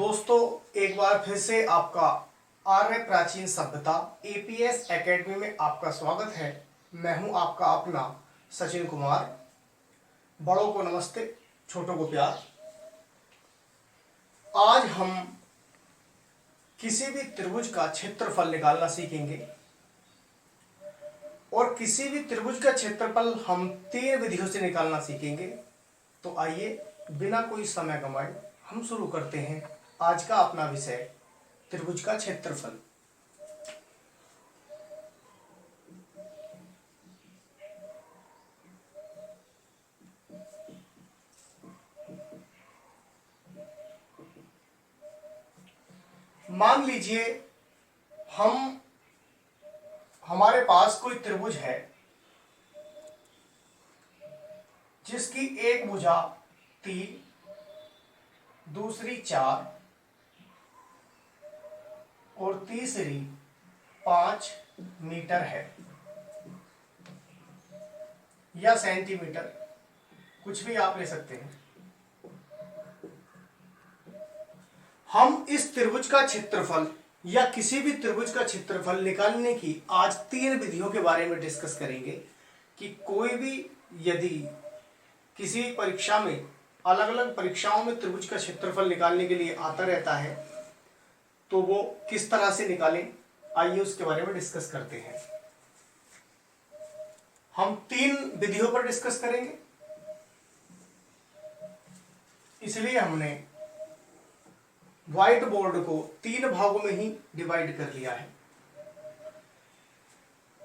दोस्तों, एक बार फिर से आपका आर्य प्राचीन सभ्यता एपीएस एकेडमी में आपका स्वागत है। मैं हूं आपका अपना सचिन कुमार। बड़ों को नमस्ते, छोटों को प्यार। आज हम किसी भी त्रिभुज का क्षेत्रफल निकालना सीखेंगे और किसी भी त्रिभुज का क्षेत्रफल हम 3 विधियों से निकालना सीखेंगे। तो आइए बिना कोई समय गंवाए हम शुरू करते हैं आज का अपना विषय, त्रिभुज का क्षेत्रफल। मान लीजिए हमारे पास कोई त्रिभुज है जिसकी एक भुजा 3, दूसरी 4 और तीसरी 5 मीटर है या सेंटीमीटर, कुछ भी आप ले सकते हैं। हम इस त्रिभुज का क्षेत्रफल या किसी भी त्रिभुज का क्षेत्रफल निकालने की आज 3 विधियों के बारे में डिस्कस करेंगे कि कोई भी यदि किसी परीक्षा में अलग अलग परीक्षाओं में त्रिभुज का क्षेत्रफल निकालने के लिए आता रहता है तो वो किस तरह से निकालें, आइए उसके बारे में डिस्कस करते हैं। हम 3 विधियों पर डिस्कस करेंगे, इसलिए हमने व्हाइट बोर्ड को 3 भागों में ही डिवाइड कर लिया है।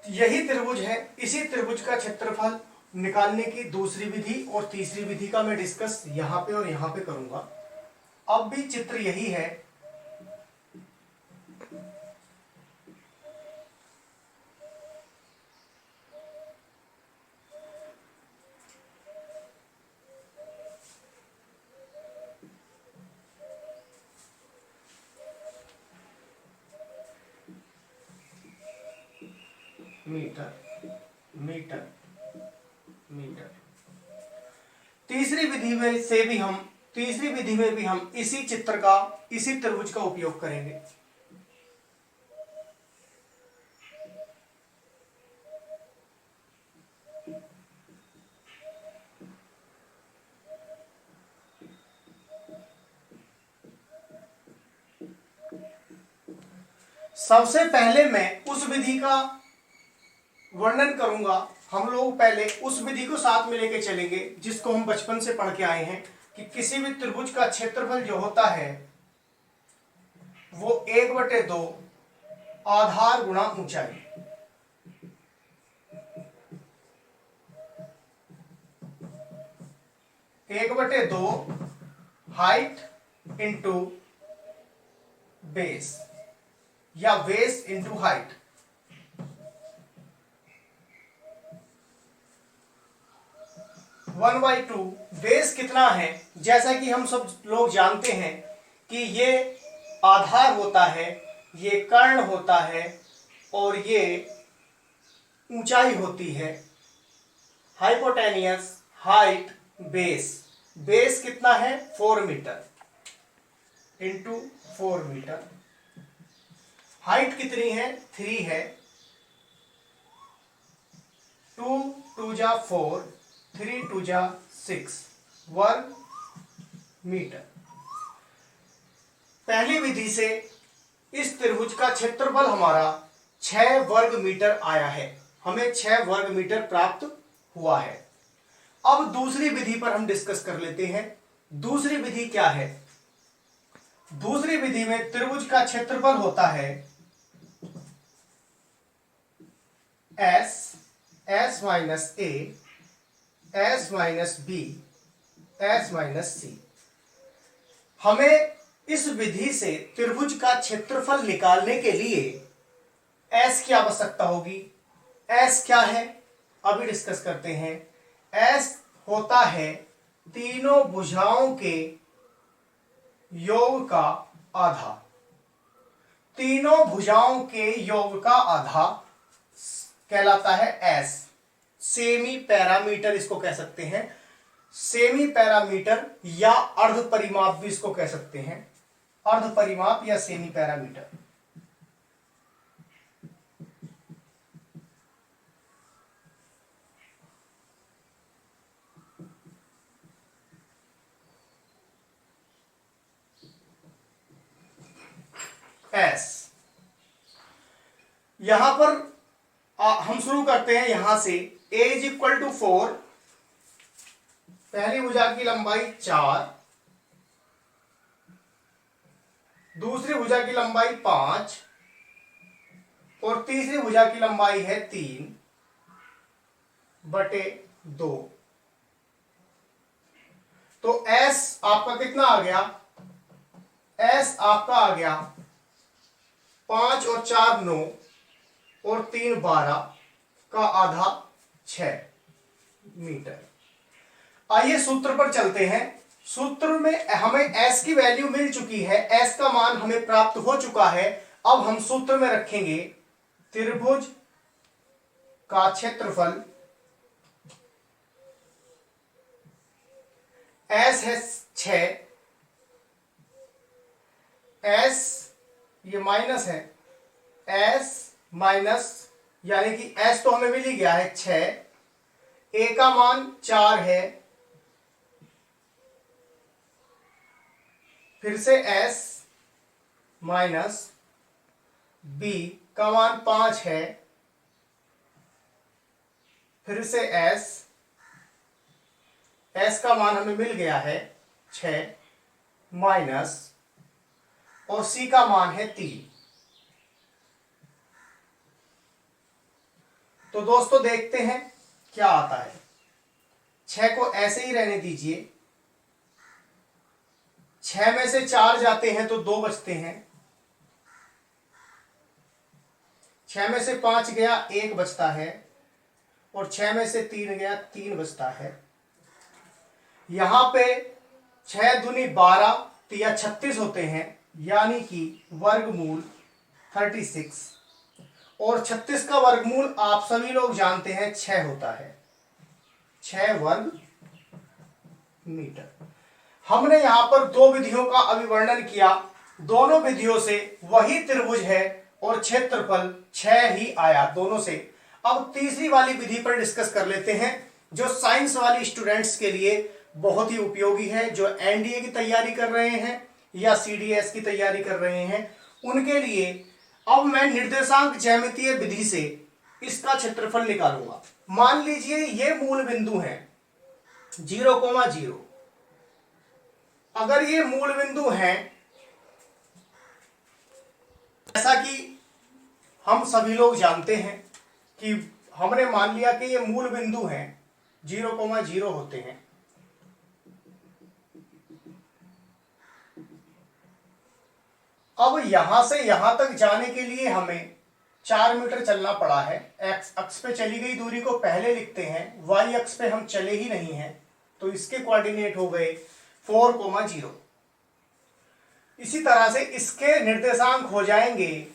यही त्रिभुज है, इसी त्रिभुज का क्षेत्रफल निकालने की दूसरी विधि और तीसरी विधि का मैं डिस्कस यहां पे और यहां पे करूंगा। अब भी चित्र यही है। Metre metre metre. तीसरी विधि में भी हम इसी चित्र का, इसी त्रिभुज का उपयोग करेंगे। सबसे पहले मैं उस विधि का वर्णन करूंगा। हम लोग पहले उस विधि को साथ में लेके चलेंगे जिसको हम बचपन से पढ़ के आए हैं कि किसी भी त्रिभुज का क्षेत्रफल जो होता है वो 1/2 आधार गुणा ऊंचाई। एक बटे दो हाइट इंटू बेस या बेस इंटू हाइट। 1/2 बेस कितना है, जैसा कि हम सब लोग जानते हैं कि ये आधार होता है, ये कर्ण होता है और ये ऊंचाई होती है। Hypotenuse, height, base. बेस कितना है 4 मीटर इंटू 4 मीटर। हाइट कितनी है 3 है। 2 2 जा 4, 3 2 जा 6, 1 मीटर। पहली विधि से इस त्रिभुज का क्षेत्रफल हमारा 6 वर्ग मीटर आया है, हमें 6 वर्ग मीटर प्राप्त हुआ है। अब दूसरी विधि पर हम डिस्कस कर लेते हैं। दूसरी विधि क्या है? दूसरी विधि में त्रिभुज का क्षेत्रफल होता है S minus A, S minus B, S minus C। हमें इस विधि से त्रिभुज का क्षेत्रफल निकालने के लिए S की आवश्यकता होगी। S क्या है अभी डिस्कस करते हैं। S होता है तीनों भुजाओं के योग का आधा। तीनों भुजाओं के योग का आधा कहलाता है S। सेमी पैरामीटर इसको कह सकते हैं, सेमी पैरामीटर या अर्ध परिमाप भी इसको कह सकते हैं। अर्ध परिमाप या सेमी पैरामीटर। एस यहां पर हम शुरू करते हैं यहां से। a इज इक्वल टू 4, पहली भुजा की लंबाई 4, दूसरी भुजा की लंबाई 5 और तीसरी भुजा की लंबाई है 3/2। तो s आपका कितना आ गया? s आपका आ गया 5 और 4 9 और 3 12 का आधा 6 मीटर। आइए सूत्र पर चलते हैं। सूत्र में हमें s की वैल्यू मिल चुकी है, s का मान हमें प्राप्त हो चुका है। अब हम सूत्र में रखेंगे त्रिभुज का क्षेत्रफल, s है 6, s ये माइनस है, s माइनस यानी कि s तो हमें मिल ही गया है 6, a का मान 4 है, फिर से s माइनस b का मान 5 है, फिर से s का मान हमें मिल गया है 6 माइनस और c का मान है 3। तो दोस्तों देखते हैं क्या आता है। 6 को ऐसे ही रहने दीजिए, 6 में से 4 जाते हैं तो 2 बचते हैं, 6 में से 5 गया 1 बचता है और 6 में से 3 गया 3 बचता है। यहां पे 6 दूनी 12 या 36 होते हैं, यानी कि वर्गमूल 36 और 36 का वर्गमूल आप सभी लोग जानते हैं 6 होता है, 6 वर्ग मीटर। हमने यहां पर 2 विधियों का अभिवर्णन किया, दोनों विधियों से वही त्रिभुज है और क्षेत्रफल 6 ही आया दोनों से। अब तीसरी वाली विधि पर डिस्कस कर लेते हैं, जो साइंस वाली स्टूडेंट्स के लिए बहुत ही उपयोगी है, जो एनडीए की तैयारी कर रहे हैं या सीडीएस की तैयारी कर रहे हैं उनके लिए। अब मैं निर्देशांक ज्यामितीय विधि से इसका क्षेत्रफल निकालूंगा। मान लीजिए ये मूल बिंदु है 0,0। अगर ये मूल बिंदु हैं, जैसा कि हम सभी लोग जानते हैं कि हमने मान लिया कि ये मूल बिंदु हैं 0,0 होते हैं। अब यहां से यहां तक जाने के लिए हमें 4 मीटर चलना पड़ा है। एक्स अक्ष पे चली गई दूरी को पहले लिखते हैं, वाई अक्ष पे हम चले ही नहीं हैं, तो इसके कोऑर्डिनेट हो गए 4,0। इसी तरह से इसके निर्देशांक हो जाएंगे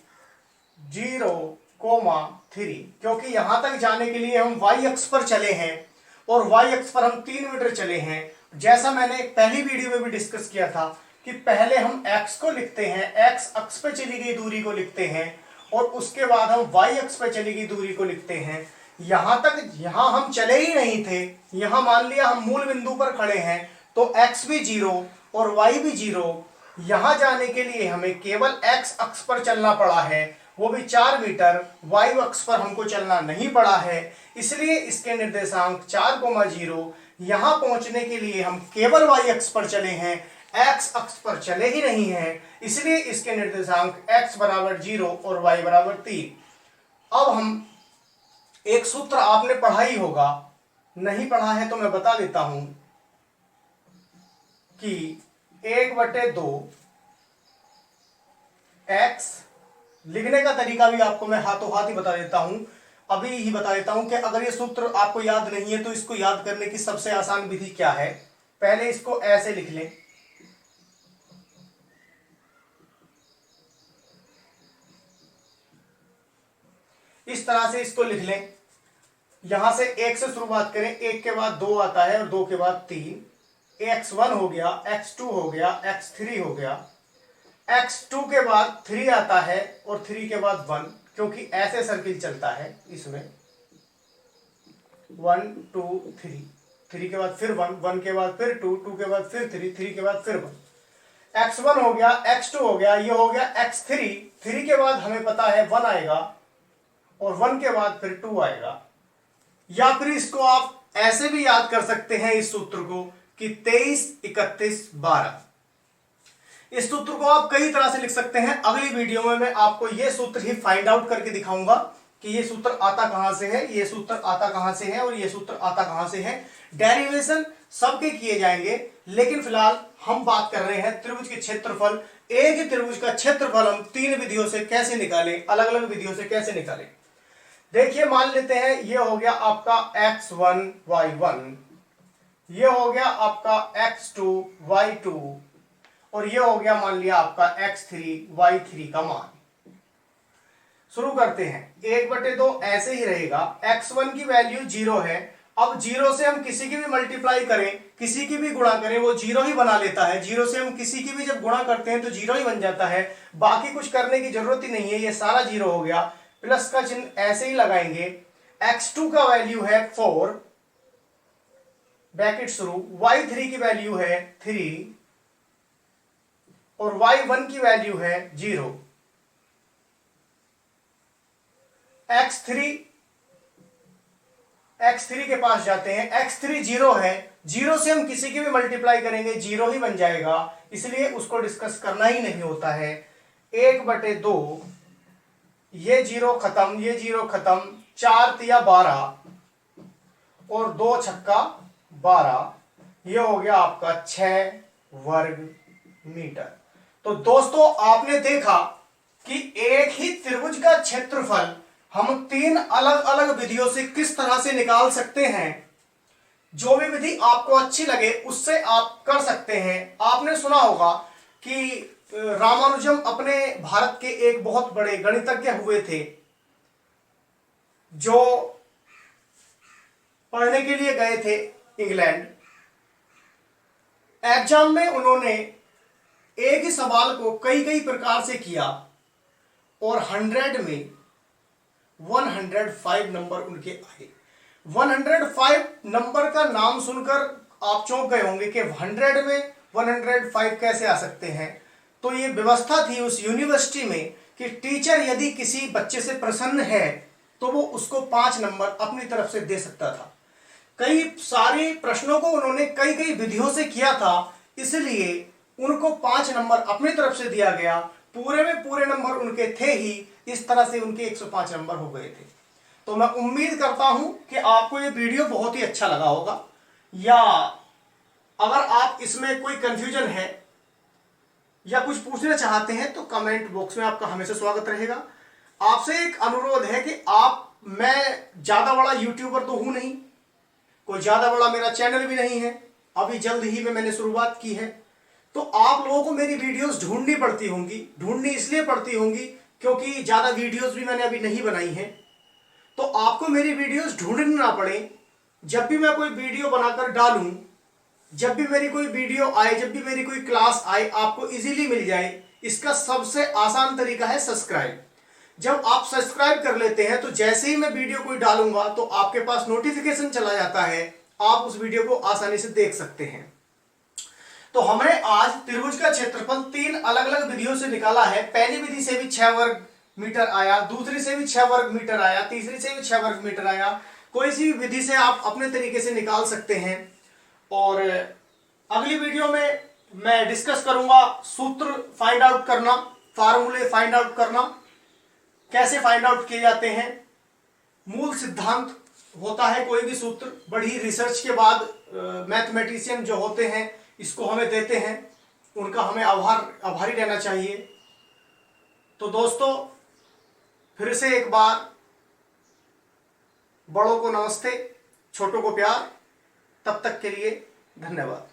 0,3, क्योंकि यहां तक जाने के लिए हम वाई अक्ष पर चले हैं और वाई अक्ष पर हम 3 मीटर चले हैं। जैसा मैंने पहली वीडियो में भी डिस्कस किया था कि पहले हम x को लिखते हैं, x अक्ष पे चली गई दूरी को लिखते हैं और उसके बाद हम y अक्ष पे चली गई दूरी को लिखते हैं। यहां हम चले ही नहीं थे, यहां मान लिया हम मूल बिंदु पर खड़े हैं, तो x भी 0 और y भी 0। यहां जाने के लिए हमें केवल x अक्ष पर चलना पड़ा है, वो भी 4 मीटर। y अक्ष पर हमको चलना नहीं पड़ा है, इसलिए इसके निर्देशांक 4,0। यहां पहुंचने के लिए हम केवल y अक्ष पर चले हैं, x अक्ष पर चले ही नहीं हैं, इसलिए इसके निर्देशांक x बराबर 0 और y बराबर 3। अब हम एक सूत्र आपने पढ़ा ही होगा, नहीं पढ़ा है तो मैं बता देता हूं कि 1/2 x, लिखने का तरीका भी आपको मैं हाथों हाथ ही बता देता हूं, अभी ही बता देता हूं कि अगर ये सूत्र आपको याद नहीं है तो इसको याद करने की सबसे आसान विधि क्या है। पहले इसको ऐसे लिख लें, इस तरह से इसको लिख लें। यहां से 1 से शुरुआत करें, 1 के बाद 2 आता है और 2 के बाद 3, x1 हो गया, x2 हो गया, x3 हो गया, x2 के बाद 3 आता है और 3 के बाद 1, क्योंकि ऐसे सर्किल चलता है इसमें 1 2 3, 3 के बाद फिर 1, 1 के बाद फिर 2, 2 के बाद फिर 3, 3 के बाद फिर 1। x1 हो गया, x2 हो गया, ये हो गया x3, 3 के बाद हमें पता है 1 आएगा और 1 के बाद फिर 2 आएगा। या फिर इसको आप ऐसे भी याद कर सकते हैं इस सूत्र को कि 23 31 12। इस सूत्र को आप कई तरह से लिख सकते हैं। अगली वीडियो में मैं आपको यह सूत्र ही फाइंड आउट करके दिखाऊंगा कि ये सूत्र आता कहां से है, ये सूत्र आता कहां से है और ये सूत्र आता कहां से है। डेरिवेशन सबके किए जाएंगे, लेकिन फिलहाल हम बात कर रहे हैं त्रिभुज के क्षेत्रफल। एक ही त्रिभुज का क्षेत्रफल हम 3 विधियों से कैसे निकालें, अलग अलग विधियों से कैसे निकालें। देखिए, मान लेते हैं ये हो गया आपका x1 y1, ये हो गया आपका x2 y2 और ये हो गया मान लिया आपका x3 y3 का मान। शुरू करते हैं। 1/2 ऐसे ही रहेगा। x1 की वैल्यू 0 है। अब 0 से हम किसी की भी मल्टीप्लाई करें, किसी की भी गुणा करें, वो 0 ही बना लेता है। 0 से हम किसी की भी जब गुणा करते हैं तो 0 ही बन जाता है, बाकी कुछ करने की जरूरत ही नहीं है, ये सारा 0 हो गया। प्लस का चिन्ह ऐसे ही लगाएंगे। x2 का वैल्यू है 4, ब्रैकेट शुरू, y3 की वैल्यू है 3 और y1 की वैल्यू है 0। x3 के पास जाते हैं। x3 0 है, 0 से हम किसी की भी मल्टीप्लाई करेंगे 0 ही बन जाएगा, इसलिए उसको डिस्कस करना ही नहीं होता है। 1/2, ये 0 खत्म, ये 0 खत्म, 4 तिया 12 और 2 छक्का 12, ये हो गया आपका 6 वर्ग मीटर। तो दोस्तों, आपने देखा कि एक ही त्रिभुज का क्षेत्रफल हम 3 अलग अलग विधियों से किस तरह से निकाल सकते हैं। जो भी विधि आपको अच्छी लगे उससे आप कर सकते हैं। आपने सुना होगा कि रामानुजम अपने भारत के एक बहुत बड़े गणितज्ञ हुए थे, जो पढ़ने के लिए गए थे इंग्लैंड। एग्जाम में उन्होंने एक ही सवाल को कई कई प्रकार से किया और 100 में 105 नंबर उनके आए। 105 नंबर का नाम सुनकर आप चौंक गए होंगे कि 100 में 105 कैसे आ सकते हैं। तो ये व्यवस्था थी उस यूनिवर्सिटी में कि टीचर यदि किसी बच्चे से प्रसन्न है तो वो उसको 5 नंबर अपनी तरफ से दे सकता था। कई सारे प्रश्नों को उन्होंने कई कई विधियों से किया था, इसलिए उनको 5 नंबर अपनी तरफ से दिया गया। पूरे में पूरे नंबर उनके थे ही, इस तरह से उनके 105 नंबर हो गए थे। तो मैं उम्मीद करता हूं कि आपको ये वीडियो बहुत ही अच्छा लगा होगा, या अगर आप इसमें कोई कंफ्यूजन है या कुछ पूछना चाहते हैं तो कमेंट बॉक्स में आपका हमेशा स्वागत रहेगा। आपसे एक अनुरोध है कि मैं ज्यादा बड़ा यूट्यूबर तो हूं नहीं, कोई ज्यादा बड़ा मेरा चैनल भी नहीं है, अभी जल्द ही में मैंने शुरुआत की है। तो आप लोगों को मेरी वीडियोस ढूंढनी पड़ती होंगी। ढूंढनी इसलिए पड़ती होंगी क्योंकि ज्यादा वीडियोस भी मैंने अभी नहीं बनाई हैं, तो आपको मेरी वीडियोस ढूंढनी ना पड़े। जब भी मैं कोई वीडियो बनाकर डालूं, जब भी मेरी कोई वीडियो आए, जब भी मेरी कोई क्लास आए, आपको इजीली मिल जाए, इसका सबसे आसान तरीका है सब्सक्राइब। जब आप सब्सक्राइब कर लेते हैं तो जैसे ही मैं वीडियो कोई डालूंगा तो आपके पास नोटिफिकेशन चला जाता है, आप उस वीडियो को आसानी से देख सकते हैं। तो हमने आज त्रिभुज का क्षेत्रफल 3 अलग अलग विधियों से निकाला है। पहली विधि से भी 6 वर्ग मीटर आया, दूसरी से भी 6 वर्ग मीटर आया, तीसरी से भी 6 वर्ग मीटर आया। कोई सी भी विधि से आप अपने तरीके से निकाल सकते हैं। और अगली वीडियो में मैं डिस्कस करूंगा सूत्र फाइंड आउट करना, फार्मूले फाइंड आउट करना, कैसे फाइंड आउट किए जाते हैं। मूल सिद्धांत होता है कोई भी सूत्र, बड़ी रिसर्च के बाद मैथमेटिशियन जो होते हैं इसको हमें देते हैं, उनका हमें आभारी रहना चाहिए। तो दोस्तों, फिर से एक बार बड़ों को नमस्ते, छोटों को प्यार। तब तक के लिए धन्यवाद।